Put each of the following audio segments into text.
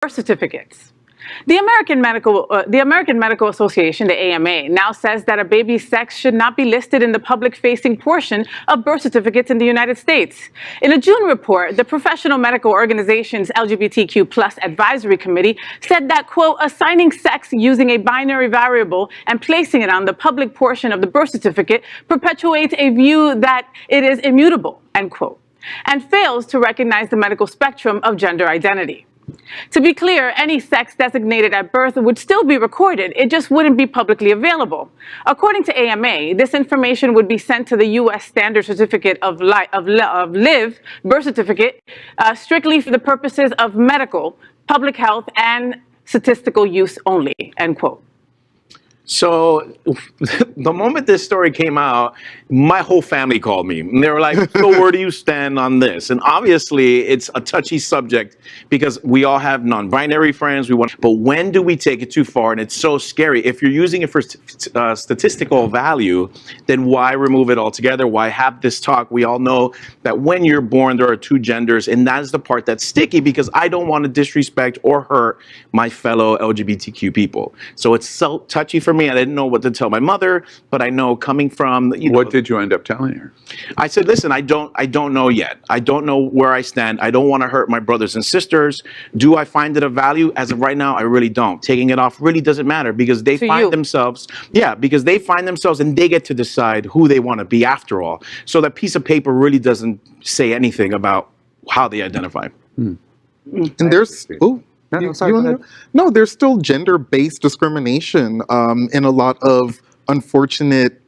birth certificates. The American Medical Association, the AMA, now says that a baby's sex should not be listed in the public-facing portion of birth certificates in the United States. In a June report, the Professional Medical Organization's LGBTQ+ Advisory Committee said that, quote, assigning sex using a binary variable and placing it on the public portion of the birth certificate perpetuates a view that it is immutable, end quote, and fails to recognize the medical spectrum of gender identity. To be clear, any sex designated at birth would still be recorded, it just wouldn't be publicly available. According to AMA, this information would be sent to the U.S. Standard Certificate of Live birth certificate strictly for the purposes of medical, public health, and statistical use only, end quote. So the moment this story came out, my whole family called me. And they were like, so where do you stand on this? And obviously, it's a touchy subject because we all have non-binary friends. But when do we take it too far? And it's so scary. If you're using it for statistical value, then why remove it altogether? Why have this talk? We all know that when you're born, there are two genders. And that's the part that's sticky because I don't want to disrespect or hurt my fellow LGBTQ people. So it's so touchy for me. I didn't know what to tell my mother, but I know coming from, What did you end up telling her? I said, listen, I don't know yet. I don't know where I stand. I don't want to hurt my brothers and sisters. Do I find it of value? As of right now, I really don't. Taking it off really doesn't matter because they find themselves, because they find themselves and they get to decide who they want to be after all. So that piece of paper really doesn't say anything about how they identify. And there's, no, there's still gender-based discrimination in a lot of unfortunate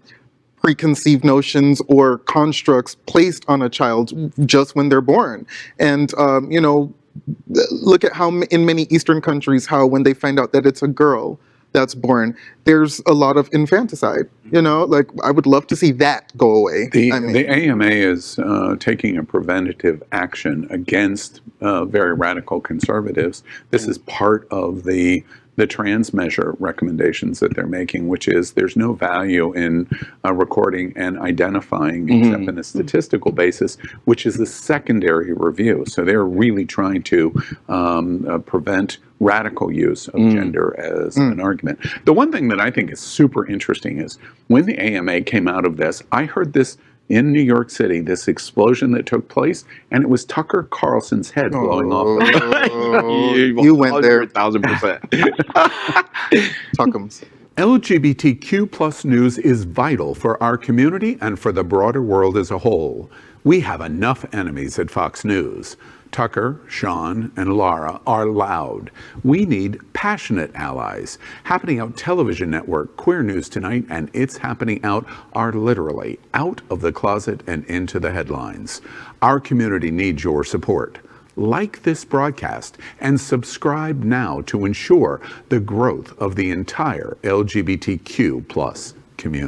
preconceived notions or constructs placed on a child just when they're born. And, look at how in many Eastern countries, how when they find out that it's a girl that's born, there's a lot of infanticide. I would love to see that go away. The AMA is taking a preventative action against very radical conservatives. This is part of the trans measure recommendations that they're making, which is there's no value in recording and identifying except in a statistical basis, which is the secondary review. So they're really trying to prevent radical use of gender as an argument. The one thing that I think is super interesting is when the AMA came out of this, I heard this in New York City, this explosion that took place, and it was Tucker Carlson's head blowing off. You went there. 1,000%. Tuckums. LGBTQ+ news is vital for our community and for the broader world as a whole. We have enough enemies at Fox News. Tucker, Sean, and Lara are loud. We need passionate allies. Happening Out Television Network, Queer News Tonight, and It's Happening Out are literally out of the closet and into the headlines. Our community needs your support. Like this broadcast and subscribe now to ensure the growth of the entire LGBTQ+ community.